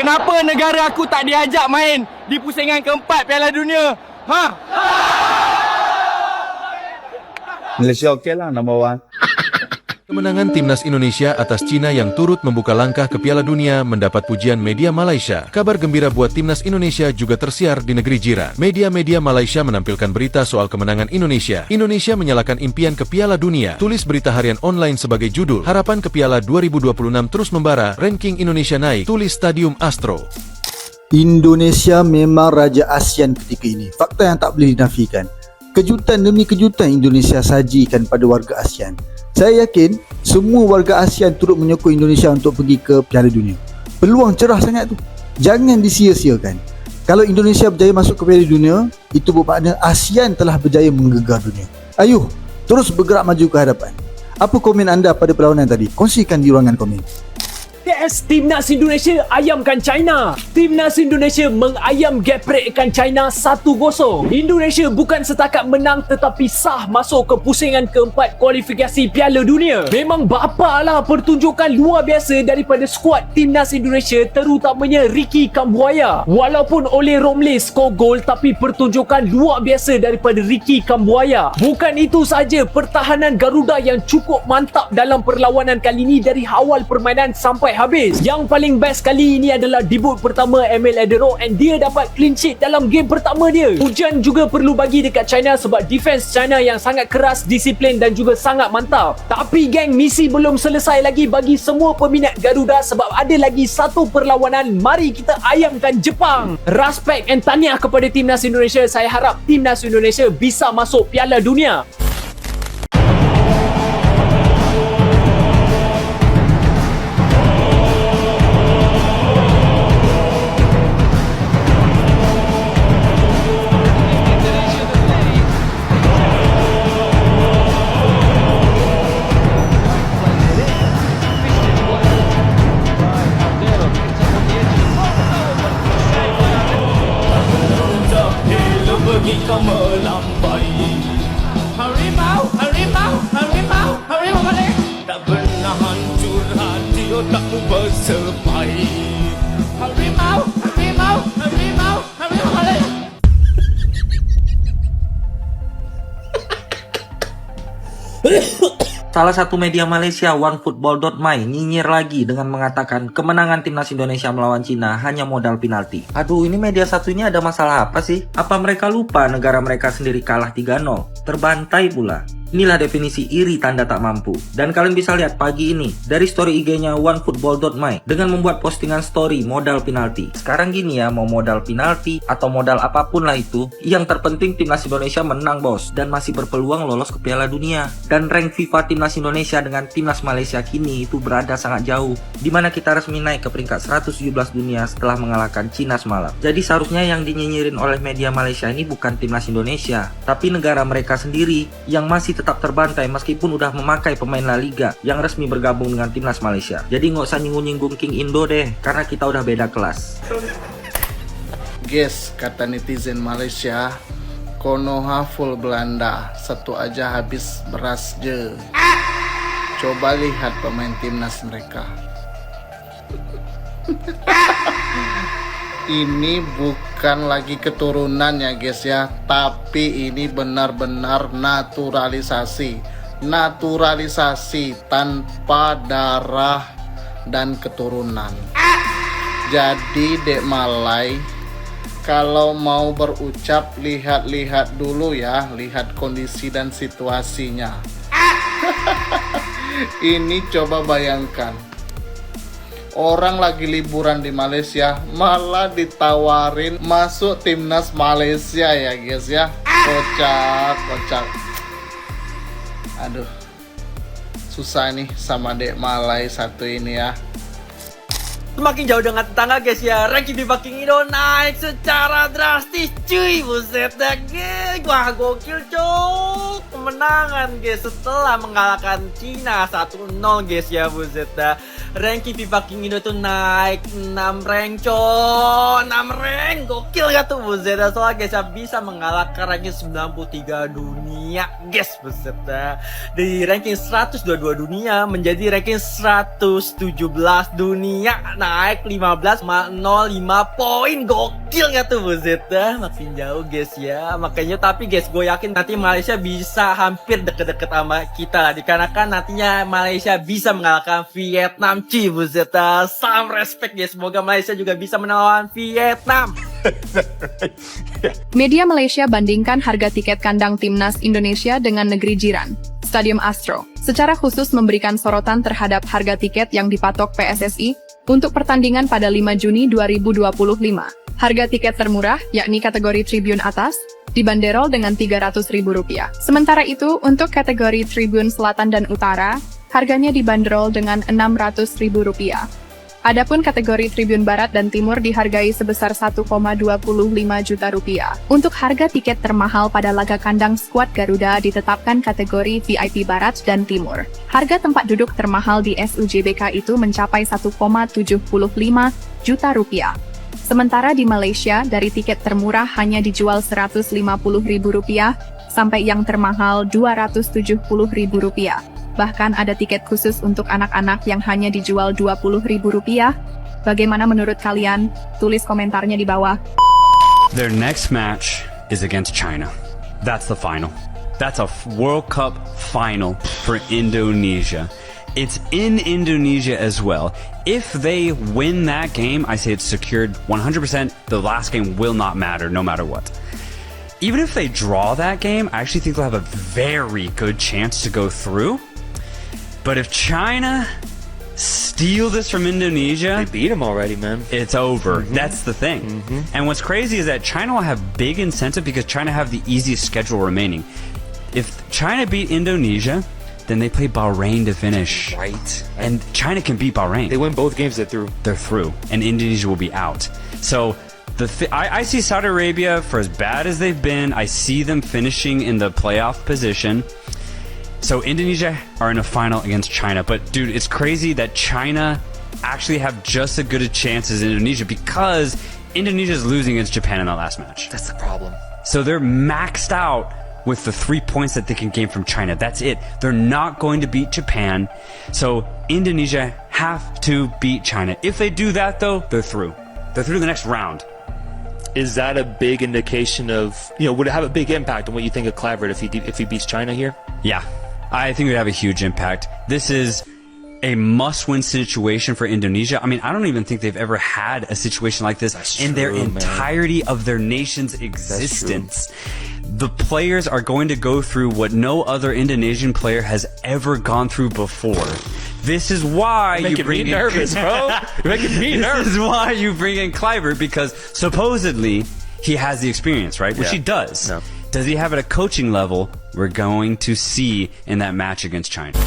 Kenapa negara aku tak diajak main di pusingan keempat Piala Dunia? Ha? Malaysia okey lah, number one. Kemenangan timnas Indonesia atas China yang turut membuka langkah ke Piala Dunia mendapat pujian media Malaysia. Kabar gembira buat timnas Indonesia juga tersiar di negeri jiran. Media-media Malaysia menampilkan berita soal kemenangan Indonesia. Indonesia menyalakan impian ke Piala Dunia. Tulis berita harian online sebagai judul, Harapan ke Piala 2026 terus membara, ranking Indonesia naik, tulis Stadium Astro. Indonesia memang raja ASEAN ketika ini. Fakta yang tak boleh dinafikan. Kejutan demi kejutan Indonesia sajikan pada warga ASEAN. Saya yakin semua warga ASEAN turut menyokong Indonesia untuk pergi ke Piala Dunia. Peluang cerah sangat tu. Jangan disia-siakan. Kalau Indonesia berjaya masuk ke Piala Dunia, itu bermakna ASEAN telah berjaya menggegar dunia. Ayuh, terus bergerak maju ke hadapan. Apa komen anda pada perlawanan tadi? Kongsikan di ruangan komen. Yes, Timnas Indonesia ayamkan China. Timnas Indonesia mengayam geprekkan China 1-0. Indonesia bukan setakat menang tetapi sah masuk ke pusingan keempat kualifikasi Piala Dunia. Memang bapalah pertunjukan luar biasa daripada skuad Timnas Indonesia, terutamanya Ricky Kambuaya. Walaupun Ole Romle skor gol, tapi pertunjukan luar biasa daripada Ricky Kambuaya. Bukan itu saja, pertahanan Garuda yang cukup mantap dalam perlawanan kali ini dari awal permainan sampai habis. Yang paling best kali ini adalah debut pertama Emil Adero, and dia dapat clean sheet dalam game pertama dia. Pujian juga perlu bagi dekat China sebab defense China yang sangat keras, disiplin dan juga sangat mantap. Tapi geng, misi belum selesai lagi bagi semua peminat Garuda sebab ada lagi satu perlawanan. Mari kita ayamkan Jepang. Respect and tahniah kepada Timnas Indonesia. Saya harap Timnas Indonesia bisa masuk Piala Dunia. Kau melambai harimau, harimau, harimau, harimau balik. Tak pernah hancur hati otakmu bersepai. Harimau, harimau, harimau, harimau balik. Salah satu media Malaysia, OneFootball.my, nyinyir lagi dengan mengatakan kemenangan timnas Indonesia melawan Cina hanya modal penalti. Aduh, ini media satunya ada masalah apa sih? Apa mereka lupa negara mereka sendiri kalah 3-0? Terbantai pula. Inilah definisi iri tanda tak mampu. Dan kalian bisa lihat pagi ini dari story IG-nya OneFootball.my dengan membuat postingan story modal penalti. Sekarang gini ya, mau modal penalti atau modal apapun lah itu, yang terpenting timnas Indonesia menang bos, dan masih berpeluang lolos ke Piala Dunia. Dan rank FIFA timnas Indonesia dengan timnas Malaysia kini itu berada sangat jauh, dimana kita resmi naik ke peringkat 117 dunia setelah mengalahkan Cina semalam. Jadi seharusnya yang dinyinyirin oleh media Malaysia ini bukan timnas Indonesia, tapi negara mereka sendiri yang masih tetap terbantai meskipun udah memakai pemain La Liga yang resmi bergabung dengan timnas Malaysia. Jadi nggak usah nyinggung-nyinggung King Indo deh, karena kita udah beda kelas. Guys, kata netizen Malaysia, Konoha full Belanda, satu aja habis beras je. Coba lihat pemain timnas mereka. Ini bukan lagi keturunan ya guys ya, tapi ini benar-benar naturalisasi. Naturalisasi tanpa darah dan keturunan. Jadi Dek Malai, kalau mau berucap lihat-lihat dulu ya, lihat kondisi dan situasinya. Ini coba bayangkan, orang lagi liburan di Malaysia malah ditawarin masuk timnas Malaysia ya guys ya. Kocak, kocak. Aduh, susah nih sama Dek Malai satu ini ya. Semakin jauh dengan tetangga guys ya, ranking di fucking Indo naik secara drastis cuy. Buset dah guys, wah gokil cok. Kemenangan guys setelah mengalahkan Cina 1-0 guys ya, buset dah. ranking FIFA King Indo tuh naik 6 rank coy, 6 rank, gokil gak tuh buset dah. Soalnya guys ya bisa mengalahkan ranking 93 dunia guys, buset dah. Dari ranking 122 dunia menjadi ranking 117 dunia, naik 15,05 poin, gokil gak tuh buset dah. Makin jauh guys ya, makanya tapi guys gue yakin nanti Malaysia bisa hampir deket-deket sama kita lah, dikarenakan nantinya Malaysia bisa mengalahkan Vietnam cuy, buset dah. Salam respect guys, semoga Malaysia juga bisa melawan Vietnam. Media Malaysia bandingkan harga tiket kandang timnas Indonesia dengan negeri jiran, Stadium Astro, secara khusus memberikan sorotan terhadap harga tiket yang dipatok PSSI untuk pertandingan pada 5 Juni 2025. Harga tiket termurah, yakni kategori tribun atas, dibanderol dengan Rp300.000. Sementara itu, untuk kategori tribun selatan dan utara, harganya dibanderol dengan Rp600.000. Adapun kategori tribun barat dan timur dihargai sebesar Rp1,25 juta. Untuk harga tiket termahal pada laga kandang skuad Garuda ditetapkan kategori VIP barat dan timur. Harga tempat duduk termahal di SUJBK itu mencapai Rp1,75 juta. Sementara di Malaysia, dari tiket termurah hanya dijual Rp150.000 sampai yang termahal Rp270.000. Bahkan ada tiket khusus untuk anak-anak yang hanya dijual Rp20.000. Bagaimana menurut kalian? Tulis komentarnya di bawah. Their next match is against China. That's the final. That's a World Cup final for Indonesia. It's in Indonesia as well. If they win that game, I say it's secured 100%. The last game will not matter, no matter what. Even if they draw that game, I actually think they'll have a very good chance to go through. But if China steal this from Indonesia, they beat them already, man. It's over. That's the thing. And what's crazy is that China will have big incentive because China have the easiest schedule remaining. If China beat Indonesia, then they play Bahrain to finish. Right. And China can beat Bahrain. They win both games, they're through. They're through. And Indonesia will be out. So I see Saudi Arabia, for as bad as they've been, I see them finishing in the playoff position. So Indonesia are in a final against China. But dude, it's crazy that China actually have just as good a chance as Indonesia because Indonesia is losing against Japan in that last match. That's the problem. So they're maxed out with the 3 points that they can gain from China. That's it. They're not going to beat Japan. So Indonesia have to beat China. If they do that though, they're through. They're through the next round. Is that a big indication of, would it have a big impact on what you think of Kluivert if he beats China here? Yeah. I think it would have a huge impact. This is a must-win situation for Indonesia. I mean, I don't even think they've ever had a situation like this in their entirety of their nation's existence. The players are going to go through what no other Indonesian player has ever gone through before. This is why you bring in nervous, bro. You're making me nervous. This is why you bring in Kluivert, because supposedly he has the experience, right? Which he does. No. Does he have it at a coaching level? We're going to see in that match against China.